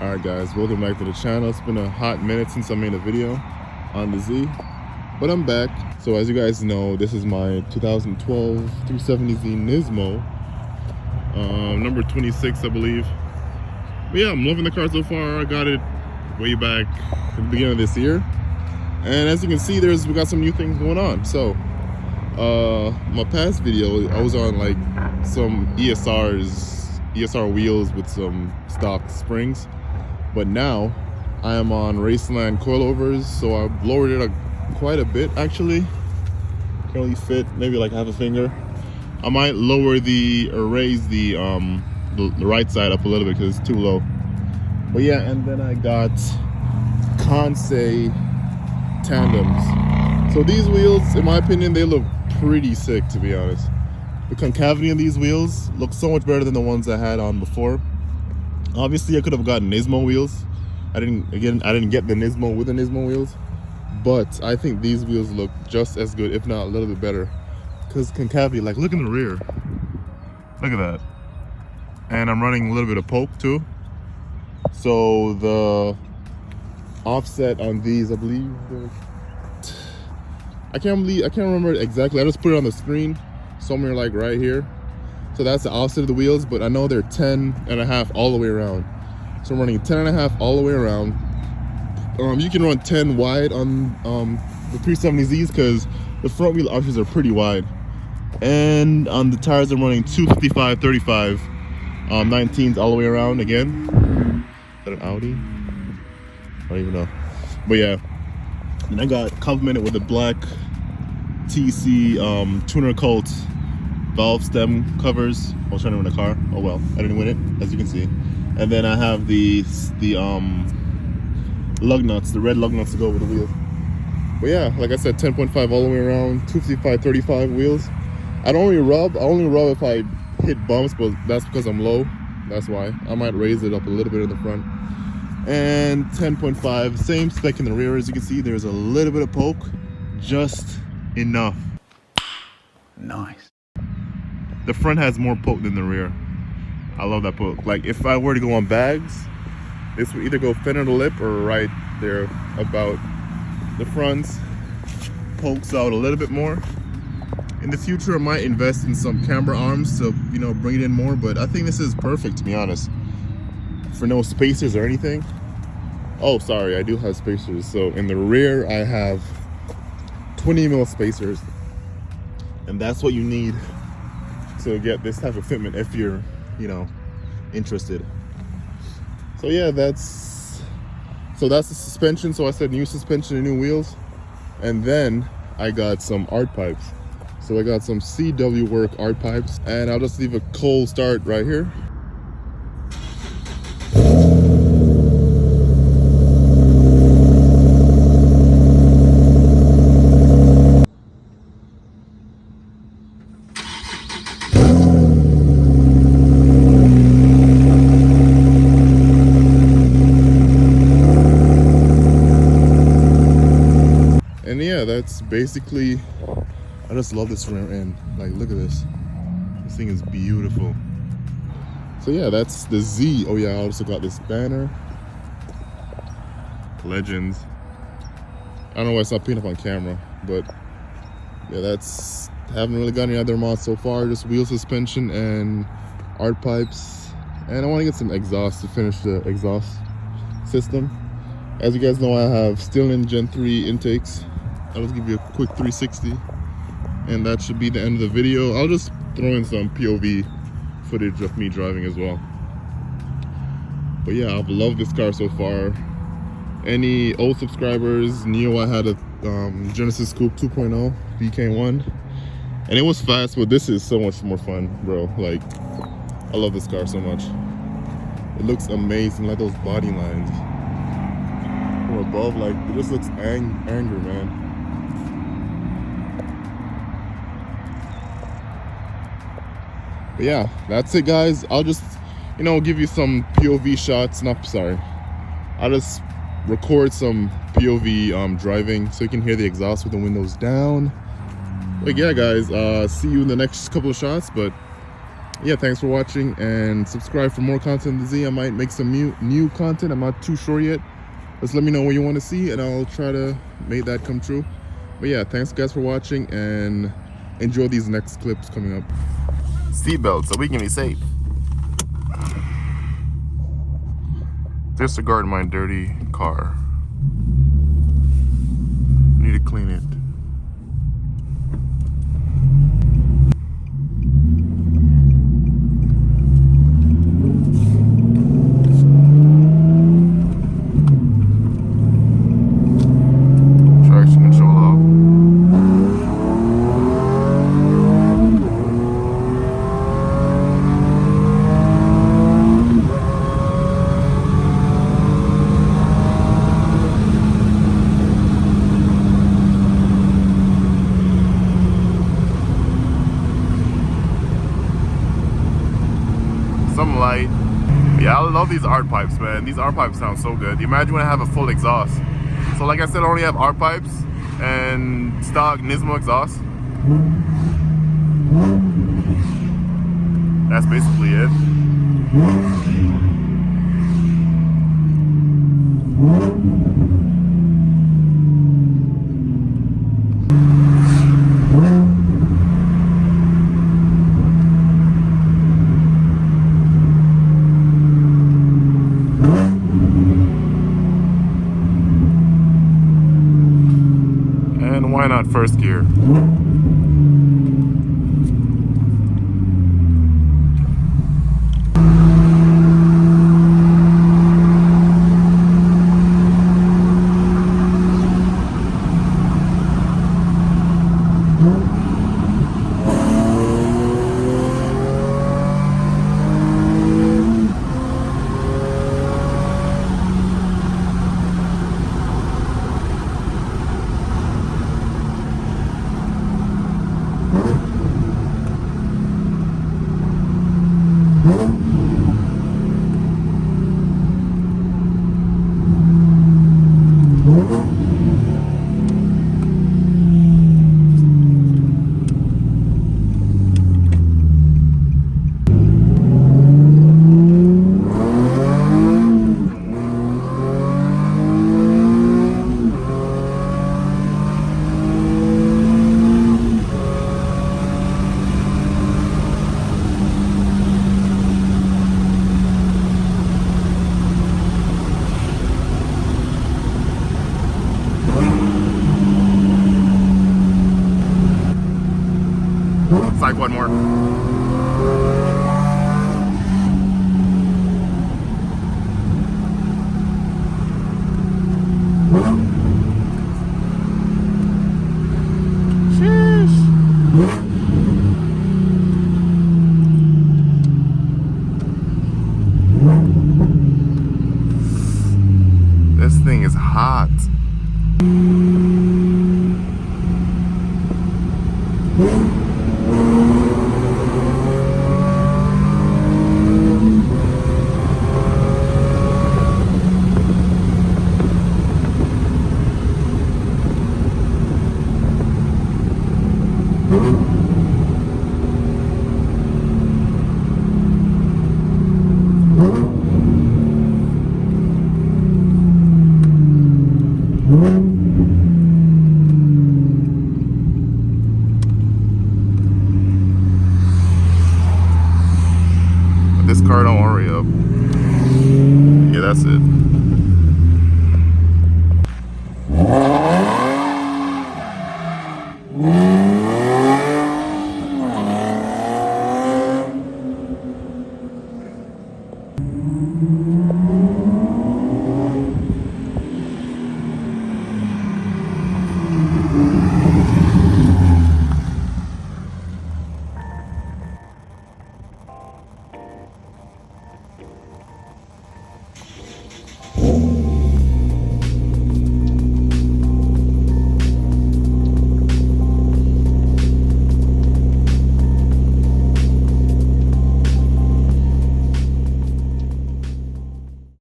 Alright guys, welcome back to the channel. It's been a hot minute since I made a video on the Z, but I'm back. So as you guys know, this is my 2012 370Z Nismo, number 26 I believe. But yeah, I'm loving the car so far. I got it way back at the beginning of this year, and as you can see, we got some new things going on. So my past video, I was on like some ESR wheels with some stock springs, but now I am on Raceland coilovers, so I've lowered it quite a bit actually. Can only fit maybe like half a finger. I might raise the right side up a little bit because it's too low. But yeah, and then I got Kansei tandems. So these wheels, in my opinion, they look pretty sick, to be honest. The concavity on these wheels looks so much better than the ones I had on before. Obviously I could have gotten Nismo wheels. I didn't get the Nismo with the Nismo wheels, but I think these wheels look just as good, if not a little bit better, because concavity, like look in the rear, look at that. And I'm running a little bit of poke too, so the offset on these, I believe, I can't remember exactly. I just put it on the screen somewhere like right here. So that's the offset of the wheels, but I know they're 10.5 all the way around. So I'm running 10.5 all the way around. You can run 10 wide on the 370Zs because the front wheel arches are pretty wide. And on the tires, I'm running 255/35 19s all the way around again. Is that an Audi? I don't even know. But yeah, and I got complimented with a black TC tuner cult valve stem covers. I was trying to win a car. Oh well, I didn't win it, as you can see. And then I have the lug nuts, the red lug nuts to go with the wheel. But yeah, like I said, 10.5 all the way around, 255/35 wheels. I only rub if I hit bumps, but that's because I'm low. That's why. I might raise it up a little bit in the front. And 10.5, same spec in the rear. As you can see, there's a little bit of poke, just enough. Nice. The front has more poke than the rear. I love that poke. Like if I were to go on bags, this would either go fender to lip or right there about. The front pokes out a little bit more. In the future, I might invest in some camber arms to, you know, bring it in more, but I think this is perfect, to be honest. For no spacers or anything. Oh, sorry, I do have spacers. So in the rear, I have 20mm spacers, and that's what you need to get this type of fitment if you're, you know, interested. So yeah, that's the suspension. So I said new suspension and new wheels, and then I got some art pipes. So I got some CW work art pipes, and I'll just leave a cold start right here. And yeah, that's basically, I just love this rear end. Like, look at this. This thing is beautiful. So yeah, that's the Z. Oh yeah, I also got this banner. Legends. I don't know why it's not picking up on camera, but yeah, that's, haven't really got any other mods so far. Just wheel suspension and art pipes. And I want to get some exhaust to finish the exhaust system. As you guys know, I have Stillen Gen 3 intakes. I'll just give you a quick 360, and that should be the end of the video. I'll just throw in some POV footage of me driving as well. But yeah, I've loved this car so far. Any old subscribers knew I had a Genesis Coupe 2.0 VK1, and it was fast, but this is so much more fun, bro. Like, I love this car so much. It looks amazing, like those body lines from above, like it just looks angry, man. But yeah, that's it guys. I'll just, you know, give you some POV shots. I'll just record some POV driving so you can hear the exhaust with the windows down. But yeah guys, see you in the next couple of shots. But Yeah, thanks for watching, and subscribe for more content to Z. I might make some new content. I'm not too sure yet. Just let me know what you want to see, and I'll try to make that come true. But yeah, thanks guys for watching, and enjoy these next clips coming up. Seatbelt so we can be safe. Disregard my dirty car. Need to clean it. Traction control off. Some light. Yeah, I love these art pipes, man. These art pipes sound so good. Imagine when I have a full exhaust. So like I said, I only have art pipes and stock Nismo exhaust. That's basically it. And why not first gear? Like one more. Sheesh. This thing is hot. This car don't hurry up. Yeah, that's it.